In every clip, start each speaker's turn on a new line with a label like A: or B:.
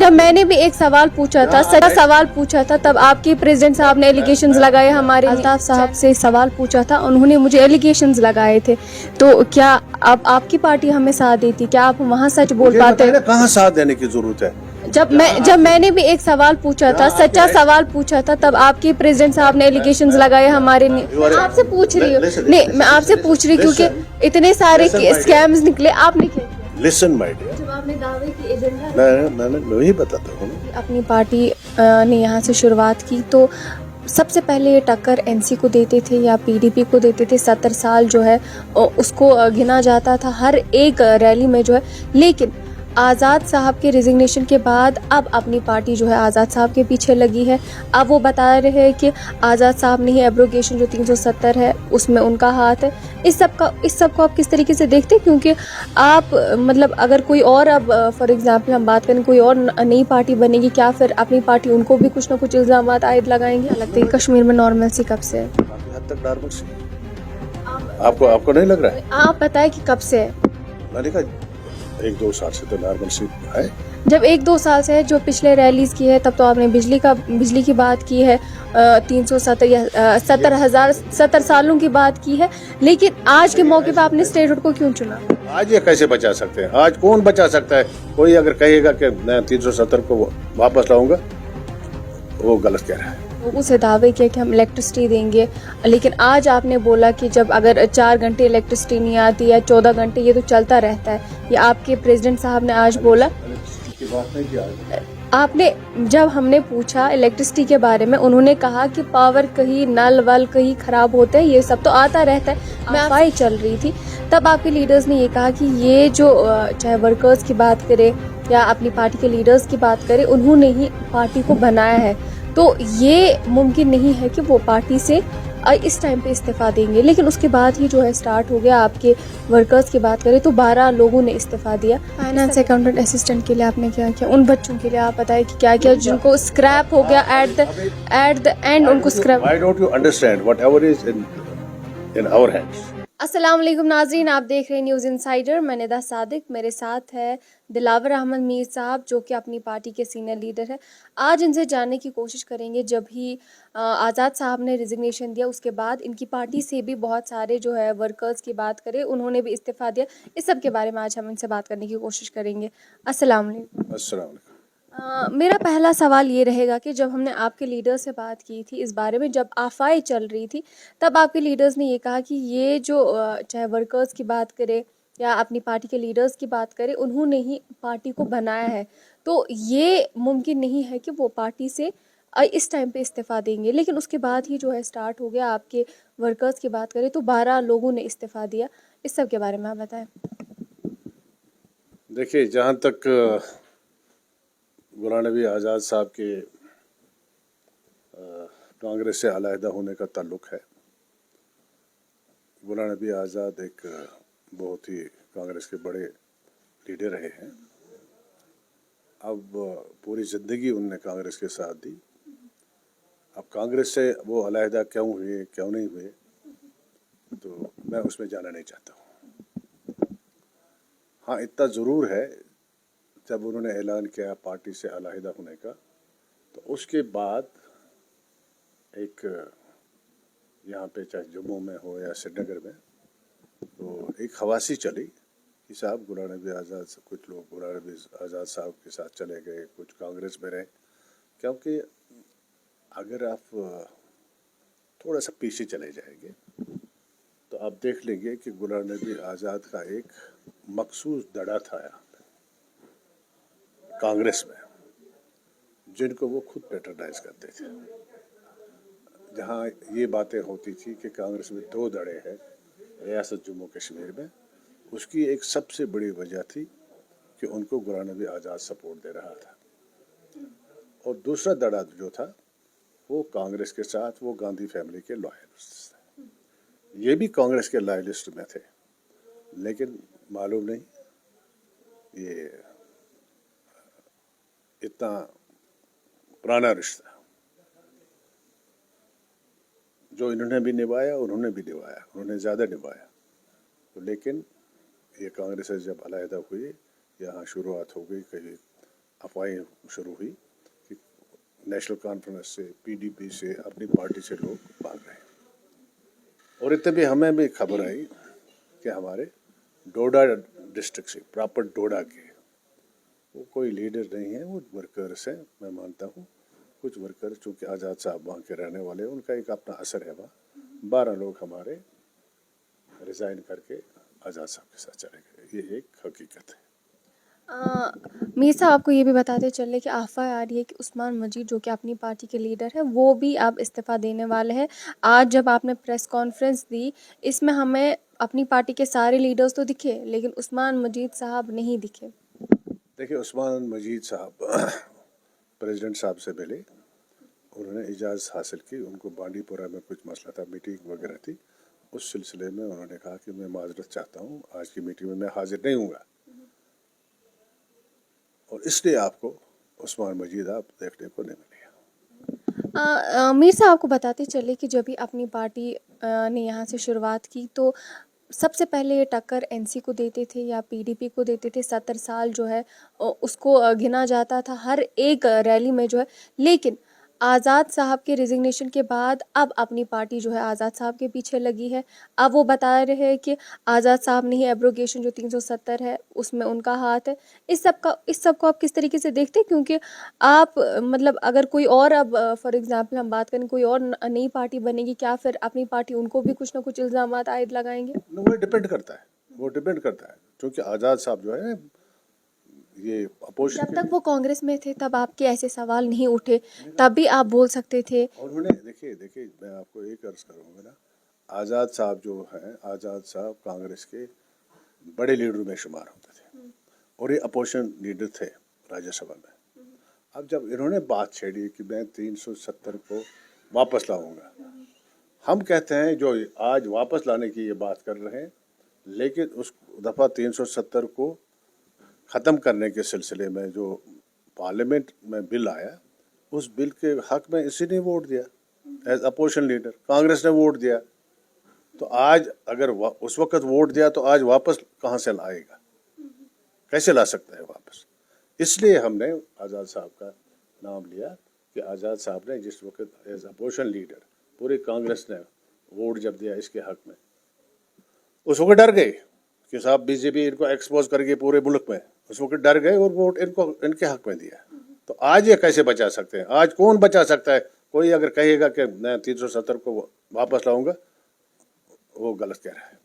A: جب میں نے بھی ایک سوال پوچھا تھا، سچا سوال پوچھا تھا، تب آپ کے پریزیڈنٹ صاحب نے ایلیگیشنز لگائے ہمارے الطاف صاحب سے سوال پوچھا تھا، انہوں نے مجھے ایلیگیشنز لگائے تھے. تو کیا اب آپ کی پارٹی ہمیں ساتھ دیتی؟ کیا آپ وہاں سچ بول پاتے؟
B: کہاں ساتھ دینے کی ضرورت ہے؟
A: جب میں نے بھی ایک سوال پوچھا تھا، سچا سوال پوچھا تھا، تب آپ کے پریزیڈنٹ صاحب نے ایلیگیشنز لگائے ہمارے. میں آپ سے پوچھ رہی ہوں، نہیں میں آپ سے پوچھ رہی کیونکہ اتنے سارے اسکیمز نکلے، آپ نے کیا کیا؟
B: لسن مائی ڈیئر،
A: جب آپ نے دعوے کی ایجنڈا
B: میں وہی بتاتا ہوں.
A: اپنی پارٹی نے یہاں سے شروعات کی تو سب سے پہلے یہ ٹکر این سی کو دیتے تھے یا پی ڈی پی کو دیتے تھے. 70 سال جو ہے اس کو گنا جاتا تھا ہر ایک ریلی میں جو ہے. لیکن آزاد صاحب کے ریزگنیشن کے بعد اب اپنی پارٹی جو ہے آزاد صاحب کے پیچھے لگی ہے. اب وہ بتا رہے ہیں کہ آزاد صاحب نہیں، ایبروگیشن جو 370 ہے اس میں ان کا ہاتھ ہے. اس سب کو آپ کس طریقے سے دیکھتے ہیں؟ کیونکہ آپ مطلب اگر کوئی اور اب فار ایگزامپل ہم بات کریں کوئی اور نئی پارٹی بنے گی، کیا پھر اپنی پارٹی ان کو بھی کچھ نہ کچھ الزامات عائد لگائیں گے؟ لگتا ہے کشمیر میں نارمل سی کب سے ہے؟
B: کافی حد تک نارمل سی. آپ کو نہیں لگ رہا ہے؟
A: آپ بتائیں کہ کب سے ہے؟
B: میں نے کہا 1-2 سال سے تو نارمل سی ہے.
A: جب 1-2 سال سے ہے، جو پچھلے ریلیز کی ہے تب تو آپ نے بجلی کی بات کی ہے، 370 یا 70 سالوں کی بات کی ہے. لیکن آج کے موقع پہ آپ نے اسٹیٹ ہوڈ کو کیوں چنا؟
B: آج یہ کیسے بچا سکتے ہیں؟ آج کون بچا سکتا ہے؟ کوئی اگر کہے گا کہ میں 370 کو واپس لاؤں گا، وہ غلط کہہ رہا ہے.
A: لوگوں سے دعوے کیا کہ ہم الیکٹرسٹی دیں گے، لیکن آج آپ نے بولا کہ جب اگر 4 گھنٹے الیکٹرسٹی نہیں آتی یا 14 گھنٹے، یہ تو چلتا رہتا ہے. یہ آپ کے پریزیڈنٹ صاحب نے آج بولا.
B: کی بات نہیں کیا.
A: آپ نے جب ہم نے پوچھا الیکٹرسٹی کے بارے میں، انہوں نے کہا کہ پاور کہیں نل ول کہیں خراب ہوتے ہیں، یہ سب تو آتا رہتا ہے. میں آفائی چل رہی تھی تب آپ کے لیڈرز نے یہ کہا کہ یہ جو چاہے ورکرز کی بات کرے یا اپنی پارٹی کے لیڈرز کی بات کرے، انہوں نے ہی پارٹی کو بنایا ہے. تو یہ ممکن نہیں ہے کہ وہ پارٹی سے اس ٹائم پہ استعفیٰ دیں گے. لیکن اس کے بعد ہی جو ہے سٹارٹ ہو گیا. آپ کے ورکرز کی بات کریں تو 12 لوگوں نے استعفیٰ دیا. فائنانس اکاؤنٹنٹ اسسٹنٹ کے لیے آپ نے کیا کیا؟ ان بچوں کے لیے آپ بتائیں کہ کیا کیا جن کو اسکریپ ہو گیا ایٹ دا اینڈ ان کو scrape.
B: Why don't you understand whatever is in our hands?
A: السلام علیکم ناظرین، آپ دیکھ رہے ہیں نیوز انسائیڈر. میں ندا صادق، میرے ساتھ ہے دلاور احمد میر صاحب جو کہ اپنی پارٹی کے سینئر لیڈر ہیں. آج ان سے جاننے کی کوشش کریں گے، جب ہی آزاد صاحب نے ریزگنیشن دیا اس کے بعد ان کی پارٹی سے بھی بہت سارے جو ہے ورکرز کی بات کریں، انہوں نے بھی استعفیٰ دیا. اس سب کے بارے میں آج ہم ان سے بات کرنے کی کوشش کریں گے. السلام علیکم.
B: السلام علیکم.
A: میرا پہلا سوال یہ رہے گا کہ جب ہم نے آپ کے لیڈر سے بات کی تھی اس بارے میں، جب آفائی چل رہی تھی، تب آپ کے لیڈرز نے یہ کہا کہ یہ جو چاہے ورکرز کی بات کرے یا اپنی پارٹی کے لیڈرز کی بات کرے، انہوں نے ہی پارٹی کو بنایا ہے. تو یہ ممکن نہیں ہے کہ وہ پارٹی سے اس ٹائم پہ استعفیٰ دیں گے. لیکن اس کے بعد ہی جو ہے سٹارٹ ہو گیا. آپ کے ورکرز کی بات کریں تو 12 لوگوں نے استعفیٰ دیا. اس سب کے بارے میں آپ بتائیں.
B: دیکھیے، جہاں تک غلام نبی آزاد صاحب کے کانگریس سے علیحدہ ہونے کا تعلق ہے، غلام نبی آزاد ایک بہت ہی کانگریس کے بڑے لیڈر رہے ہیں. اب پوری زندگی ان نے کانگریس کے ساتھ دی. اب کانگریس سے وہ علیحدہ کیوں ہوئے کیوں نہیں ہوئے تو میں اس میں جانا نہیں چاہتا ہوں. ہاں اتنا ضرور ہے، جب انہوں نے اعلان کیا پارٹی سے علیحدہ ہونے کا تو اس کے بعد ایک یہاں پہ چاہے جموں میں ہو یا سری نگر میں تو ایک خواصی چلی کہ صاحب غلام نبی آزاد سے کچھ لوگ غلام نبی آزاد صاحب کے ساتھ چلے گئے، کچھ کانگریس میں رہے. کیونکہ اگر آپ تھوڑا سا پیچھے چلے جائیں گے تو آپ دیکھ لیں گے کہ غلام نبی آزاد کا ایک مخصوص دڑا تھا یہاں پہ کانگریس میں، جن کو وہ خود پیٹرنائز کرتے تھے. جہاں یہ باتیں ہوتی تھی کہ کانگریس میں 2 دڑے ہیں ریاست جموں کشمیر میں، اس کی ایک سب سے بڑی وجہ تھی کہ ان کو غلام نبی آزاد سپورٹ دے رہا تھا. اور دوسرا دڑا جو تھا وہ کانگریس کے ساتھ وہ گاندھی فیملی کے لائلسٹ تھے. یہ بھی کانگریس کے لائلسٹ میں تھے، لیکن معلوم نہیں یہ اتنا پرانا رشتہ جو انہوں نے بھی نبھایا، انہوں نے بھی نبھایا، انہوں نے زیادہ نبھایا. لیکن یہ کانگریس سے جب علیحدہ ہوئی، یہاں شروعات ہو گئی کہ अफवाहें शुरू हुई कि नेशनल कॉन्फ्रेंस से पीडीपी से अपनी पार्टी से लोग भाग रहे हैं, और इतने भी हमें भी खबर आई कि हमारे डोडा डिस्ट्रिक्ट से, प्रॉपर डोडा के, वो कोई लीडर नहीं है, वो वर्कर्स हैं। मैं मानता हूँ कुछ वर्कर्स चूँकि आज़ाद साहब वहाँ के रहने वाले हैं, उनका एक अपना असर है वहाँ। 12 लोग हमारे रिज़ाइन करके आज़ाद साहब के साथ चले गए, ये एक हकीकत है।
A: मीर साहब आपको ये भी बताते चले कि अफवाह आ रही है कि उस्मान मजीद जो कि अपनी पार्टी के लीडर है वो भी अब इस्तीफ़ा देने वाले हैं। आज जब आपने प्रेस कॉन्फ्रेंस दी, इसमें हमें अपनी पार्टी के सारे लीडर्स तो दिखे लेकिन उस्मान मजीद साहब नहीं दिखे।
B: देखिए, उस्मान मजीद साहब प्रेसिडेंट साहब से मिले, उन्होंने इजाज़त हासिल की, उनको बांडीपुरा में कुछ मसला था, मीटिंग वगैरह थी, उस सिलसिले में उन्होंने कहा कि मैं माजरत चाहता हूँ, आज की मीटिंग में मैं हाजिर नहीं हूँगा, और इसलिए आपको उस्मान मजीद आप देखने को नहीं मिले।
A: मीर साहब आपको बताते चले कि जब भी अपनी पार्टी ने यहाँ से शुरुआत की तो सबसे पहले ये टक्कर एनसी को देते थे या पीडीपी को देते थे। 70 साल जो है उसको गिना जाता था हर एक रैली में जो है। लेकिन आज़ाद साहब के रिजिग्नेशन के बाद अब अपनी पार्टी जो है आज़ाद साहब के पीछे लगी है। अब वो बता रहे हैं कि आज़ाद साहब ने ही एब्रोगेशन जो 370 है उसमें उनका हाथ है। इस सब को आप किस तरीके से देखते हैं? क्योंकि आप मतलब अगर कोई और अब फॉर एग्जांपल हम बात करें कोई और नई पार्टी बनेगी, क्या फिर अपनी पार्टी उनको भी कुछ ना कुछ इल्ज़ामात आयद लगाएंगे?
B: वो डिपेंड करता है, वो डिपेंड करता है, क्योंकि आज़ाद साहब जो है ये अपोजिशन
A: जब तक वो कांग्रेस में थे तब आपके ऐसे सवाल नहीं उठे, तब भी आप बोल सकते थे।
B: और उन्होंने देखिए मैं आपको एक अर्ज करूँगा ना, आज़ाद साहब जो हैं, आज़ाद साहब कांग्रेस के बड़े लीडरों में शुमार होते थे, और ये अपोजिशन लीडर थे राज्यसभा में। अब जब इन्होंने बात छेड़ी कि मैं 370 को वापस लाऊंगा, हम कहते हैं जो आज वापस लाने की ये बात कर रहे हैं, लेकिन उस दफ़ा 370 को ख़त्म करने के सिलसिले में जो पार्लियामेंट में बिल आया, उस बिल के हक में इसी ने वोट दिया एज अपोजिशन लीडर, कांग्रेस ने वोट दिया। तो आज अगर उस वक्त वोट दिया तो आज वापस कहाँ से लाएगा, कैसे ला सकता है वापस? इसलिए हमने आज़ाद साहब का नाम लिया कि आज़ाद साहब ने जिस वक्त एज अपोजिशन लीडर पूरी कांग्रेस ने वोट जब दिया इसके हक में, उस वक्त डर गए कि साहब बीजेपी इनको एक्सपोज करके पूरे मुल्क में, उस वक्त डर गए और वोट इनके हक में दिया। तो आज ये कैसे बचा सकते हैं? आज कौन बचा सकता है? कोई अगर कहेगा कि मैं 370 को वापस लाऊंगा, वो गलत कह रहा है।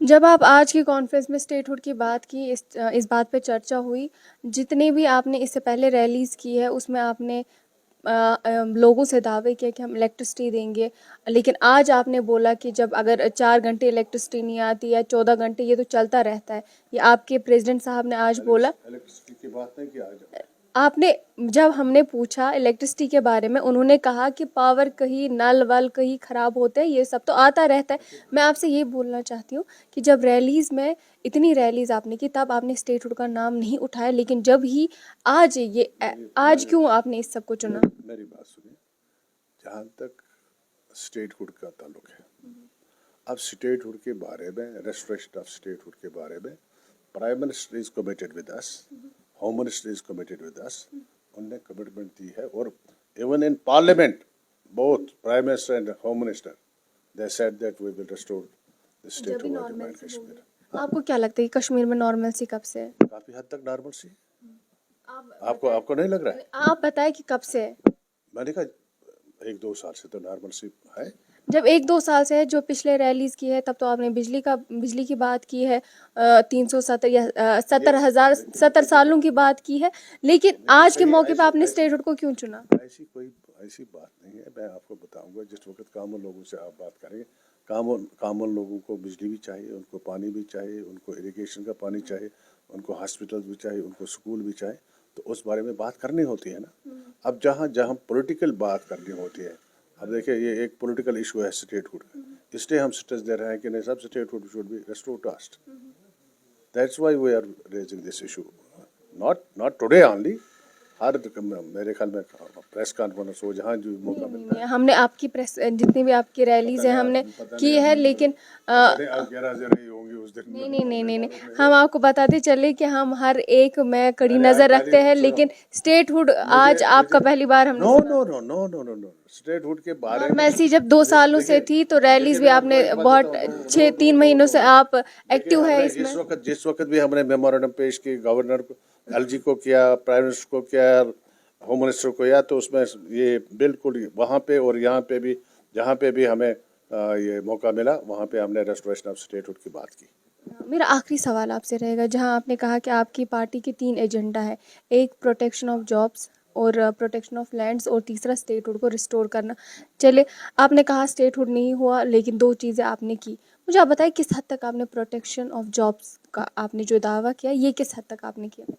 A: जब आप आज की कॉन्फ्रेंस में स्टेटहुड की बात की, इस बात पे चर्चा हुई, जितने भी आपने इससे पहले रैलीज़ की है उसमें आपने लोगों से दावे किया कि हम इलेक्ट्रिसिटी देंगे, लेकिन आज आपने बोला कि जब अगर 4 घंटे इलेक्ट्रिसिटी नहीं आती या 14 घंटे, ये तो चलता रहता है। ये आपके प्रेसिडेंट साहब ने आज बोला।
B: इलेक्ट्रिसिटी की बात नहीं की आज
A: आपने, जब हमने पूछा इलेक्ट्रिसिटी के बारे में, उन्होंने कहा कि पावर कहीं नल वल कहीं ख़राब होते हैं, ये सब तो आता रहता है। मैं आपसे ये बोलना चाहती हूँ कि जब रैलीज़ में इतनी रैलीज़ आपने की तब आपने स्टेटहुड का नाम नहीं उठाया, लेकिन जब ही आज क्यों आपने इस सब को चुना?
B: मेरी बात सुनिए, जहाँ तक स्टेटहुड का ताल्लुक है, अब स्टेटहुड के बारे में, रेस्टोरेशन ऑफ स्टेटहुड के बारे में prime minister is committed with us, home minister is committed with us, उनने कमिटमेंट दी है। और even in parliament both prime minister and home minister they said that we will restore the statehood of Jammu and Kashmir.
A: आपको क्या लगता है कि कश्मीर में नॉर्मलसी कब से है?
B: काफी हद तक नॉर्मल सी। आपको नहीं लग रहा है?
A: आप बताएं कि कब से है?
B: मैंने कहा 1-2 साल से तो नॉर्मल सी है।
A: जब 1-2 साल से है, जो पिछले रैलीज़ की है तब तो आपने बिजली की बात की है, 370 या 70 सालों की बात की है, लेकिन आज के मौके पे आपने स्टेटहुड को क्यों चुना?
B: ऐसी बात नहीं है। मैं आपको बताऊंगा, जिस वक्त कॉमन लोगों से आप बात करेंगे, कॉमन लोगों को बिजली भी चाहिए, उनको पानी भी चाहिए, उनको इरिगेशन का पानी चाहिए, उनको हॉस्पिटल भी चाहिए, उनको स्कूल भी चाहिए, तो उस बारे में बात करनी होती है ना। अब जहाँ पॉलिटिकल बात करनी होती है, अब देखिए ये एक पॉलिटिकल इशू है स्टेटहुड का, इसलिए हम स्ट्रेस दे रहे हैं कि नहीं, सब statehood should be restored to us. That's why we are raising this issue, not today only, हर मेरे ख्याल में प्रेस कॉन्फ्रेंस हो जहाँ जो मौका मिलता है।
A: हमने आपकी प्रेस जितनी भी आपकी रैलीज हैं हमने की है, लेकिन
B: आप गैरहाजिर ही होंगी उस दिन।
A: नहीं, हम आपको बताते चले कि हम हर एक में कड़ी नज़र रखते हैं, लेकिन स्टेटहुड आज आपका पहली बार हमने
B: no no no no no no no statehood के बारे में
A: नॉर्मैलिटी जब 2 सालों से थी तो रैलीज भी आपने बहुत 3 महीनों से आप एक्टिव है इसमें।
B: जिस वक्त भी हमने मेमोरेंडम पेश की, गवर्नर को, एलजी को किया, प्राइम मिनिस्टर को किया, होम मिनिस्टर को किया, तो उसमें ये बिल्कुल वहाँ पे और यहाँ पे भी जहाँ पे भी हमें ये मौका मिला वहाँ पे हमने रेस्टोरेशन ऑफ स्टेटहुड की बात की।
A: मेरा आखिरी सवाल आपसे रहेगा, जहां आपने कहा कि आपकी पार्टी के 3 एजेंडा है, एक प्रोटेक्शन ऑफ जॉब्स और प्रोटेक्शन ऑफ लैंड्स और तीसरा स्टेटहुड को रिस्टोर करना। चले, आपने कहा स्टेटहुड नहीं हुआ, लेकिन 2 चीज़ें आपने की। मुझे आप बताइए किस हद तक आपने प्रोटेक्शन ऑफ जॉब्स का आपने जो दावा किया ये किस हद तक आपने किया?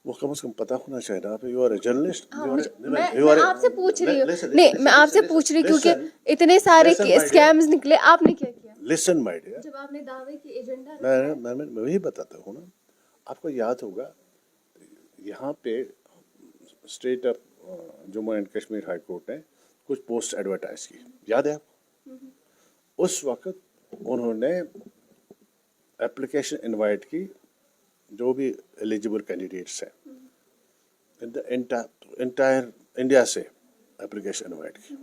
B: वो कम से कम पता होना चाहिए ना। आप यू आर ए जर्नलिस्ट।
A: मैं आपसे पूछ रही हूँ, नहीं मैं आपसे पूछ रही हूँ क्योंकि इतने सारे स्कैम्स निकले, आपने क्या किया
B: लिसन माय डियर,
A: जब आपने दावे की एजेंडा?
B: मैं वही बताता हूँ ना। आपको याद होगा यहाँ पे state of Jammu and Kashmir high court ने कुछ पोस्ट एडवर्टाइज की, याद है आपको? उस वक्त उन्होंने एप्लीकेशन इनवाइट की जो भी एलिजिबल कैंडिडेट्स हैं इन द एंटायर इंडिया से एप्लीकेशन इनवाइट की।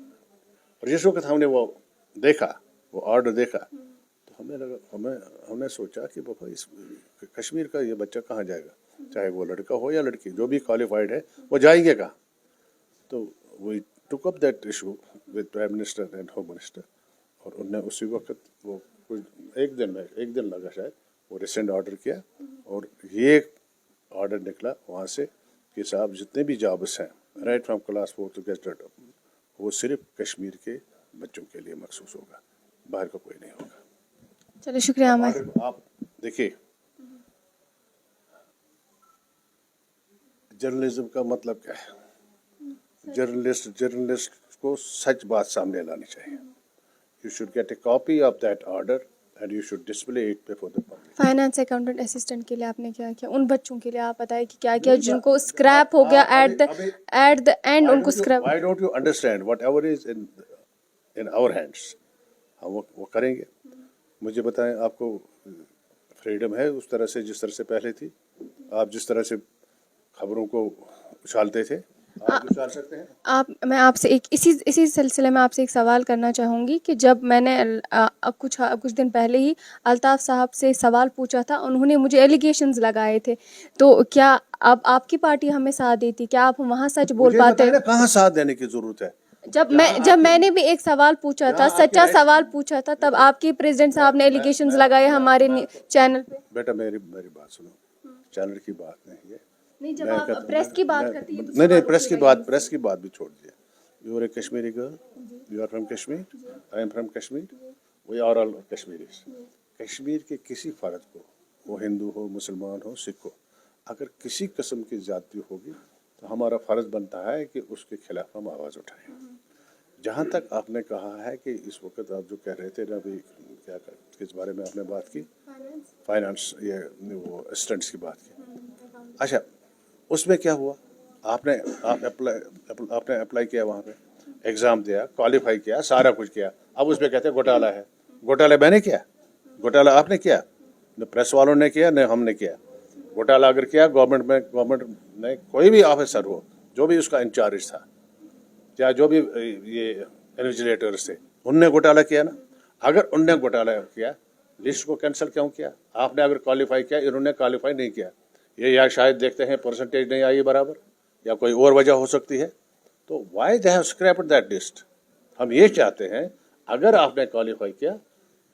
B: और जिस वक्त हमने वो देखा, वो ऑर्डर देखा, तो हमने सोचा कि बाबा इस कश्मीर का ये बच्चा कहाँ जाएगा, चाहे वो लड़का हो या लड़की, जो भी क्वालिफाइड है वो जाएंगे कहाँ। तो we took up that issue with prime minister and home minister, और उनने उसी वक्त वो कुछ एक दिन लगा शायद, वो रिसेंट ऑर्डर किया, और ये ऑर्डर निकला वहाँ से कि साहब जितने भी जॉब्स हैं right from class 4 to gazetted, वो सिर्फ कश्मीर के बच्चों के लिए मखसूस होगा, बाहर का कोई नहीं होगा।
A: चलिए शुक्रिया।
B: आप देखिए, जर्नलिज्म का मतलब क्या है? जर्नलिस्ट को सच बात सामने लानी चाहिए। You should get A copy of that order and you should display it before the public.
A: Finance accountant assistant के लिए आपने क्या किया? उन बच्चों के लिए आप बताएं कि क्या क्या जिनको स्क्रैप हो गया एट द एंड उनको scrap.
B: Why don't you understand whatever is in our hands, हम वो करेंगे। मुझे बताएं, आपको फ्रीडम है उस तरह से जिस तरह से पहले थी? आप जिस तरह से खबरों को उछालते थे आप उछाल सकते हैं?
A: मैं आपसे एक इसी सिलसिले में आपसे एक सवाल करना चाहूँगी कि जब मैंने कुछ दिन पहले ही अल्ताफ़ साहब से सवाल पूछा था, उन्होंने मुझे एलिगेशंस लगाए थे, तो क्या अब आपकी पार्टी हमें साथ देती? क्या आप वहाँ सच बोल पाते हैं?
B: कहाँ साथ देने की जरूरत है?
A: जब मैंने भी एक सवाल पूछा था, सच्चा सवाल पूछा था, तब आपके प्रेसिडेंट साहब ने एलिगेशंस लगाए हमारे चैनल पे।
B: बेटा मेरी बात सुनो, चैनल की बात नहीं है।
A: नहीं, जब आप प्रेस की बात करती है
B: नहीं, प्रेस की बात भी छोड़ दिया। You are a Kashmiri girl, you are from Kashmir, I am from Kashmir, we are all Kashmiris. Kashmir के किसी फर्द को, वो हिंदू हो, मुसलमान हो, सिख हो, अगर किसी किस्म की ज्यादती होगी तो हमारा फ़र्ज़ बनता है कि उसके खिलाफ हम आवाज़ उठाएं। जहाँ तक आपने कहा है कि इस वक्त आप जो कह रहे थे ना, अभी क्या किस बारे में आपने बात की? फाइनेंस, ये वो स्टूडेंट्स की बात की। अच्छा, उसमें क्या हुआ? आपने अप्लाई किया, वहाँ पे एग्ज़ाम दिया, क्वालिफाई किया, सारा कुछ किया, अब उस पर कहते हैं घोटाला है। घोटाला मैंने किया? घोटाला आपने किया? न प्रेस वालों ने किया, न हमने किया। घोटाला अगर किया गवर्नमेंट ने, कोई भी ऑफिसर हो, जो भी उसका इंचार्ज था या जो भी ये इन्विजिलेटर्स थे, उनने घोटाला किया ना। अगर उनने घोटाला किया, लिस्ट को कैंसिल क्यों किया? आपने अगर क्वालिफाई किया, इन्होंने क्वालिफाई नहीं किया, ये या शायद देखते हैं परसेंटेज नहीं आई बराबर, या कोई और वजह हो सकती है, तो why they have scraped that list. हम ये चाहते हैं अगर आपने क्वालिफाई किया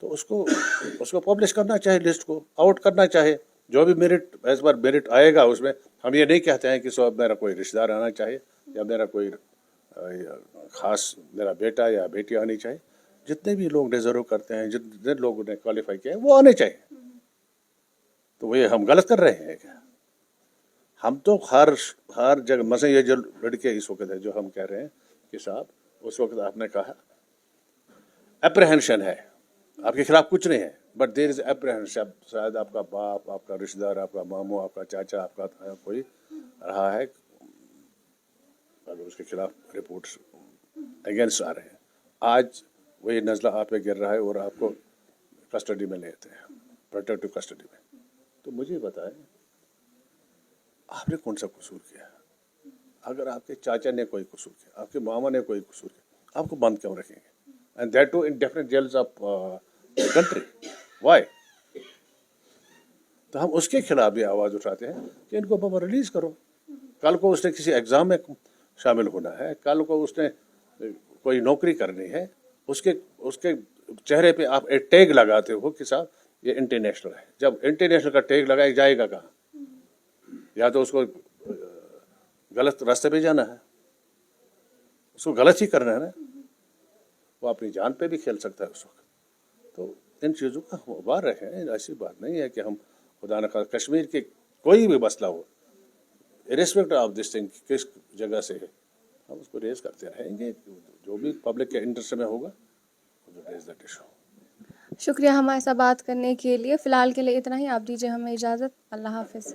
B: तो उसको पब्लिश करना चाहिए, लिस्ट को आउट करना चाहिए, जो भी मेरिट एज पर मेरिट आएगा उसमें। हम ये नहीं कहते हैं कि सब मेरा कोई रिश्तेदार आना चाहिए या मेरा कोई खास मेरा बेटा या बेटी आनी चाहिए। जितने भी लोग डिजर्व करते हैं, जितने लोगों ने क्वालिफाई किया है, वो आने चाहिए। तो ये हम गलत कर रहे हैं क्या? हम तो हर जगह, मसलन ये जो लड़के इस वक्त है जो हम कह रहे हैं कि साहब, उस वक्त आपने कहा अप्रहेंशन है, आपके खिलाफ कुछ नहीं है, बट देयर इज अप्रहेंशन। शायद आपका बाप, आपका रिश्तेदार, आपका मामू, आपका चाचा, आपका कोई रहा है, अगर उसके खिलाफ रिपोर्ट्स अगेंस्ट आ रहे हैं, आज वही नज़ला आप पे गिर रहा है और आपको कस्टडी में लेते हैं, प्रोटेक्टिव कस्टडी में, तो मुझे बताएं आपने कौन सा कसूर किया? अगर आपके चाचा ने कोई कसूर किया, आपके मामा ने कोई कसूर किया, आपको बंद क्यों रखेंगे? And that too indefinite jails of country, why? तो हम उसके खिलाफ भी आवाज़ उठाते हैं कि इनको बाबा रिलीज करो। कल को उसने किसी एग्ज़ाम में शामिल होना है, कल को उसने कोई नौकरी करनी है, उसके उसके चेहरे पे आप एक टैग लगाते हो कि साहब ये इंटरनेशनल है। जब इंटरनेशनल का टैग लगाया जाएगा कहाँ? या तो उसको गलत रास्ते पे जाना है, उसको गलत ही करना है ना, वो अपनी जान पे भी खेल सकता है उस वक्त। तो इन चीज़ों का हम उबार रहे हैं। ऐसी बात नहीं है कि हम खुदा न खास्ता कश्मीर के कोई भी मसला हो, इरेस्पेक्ट ऑफ दिस थिंग किस जगह से है, हम उसको रेज करते रहेंगे, जो भी पब्लिक के इंटरेस्ट में होगा रेज दैट इशू।
A: शुक्रिया हमारे साथ बात करने के लिए। फ़िलहाल के लिए इतना ही, आप दीजिए हमें इजाज़त। अल्लाह हाफ़िज़।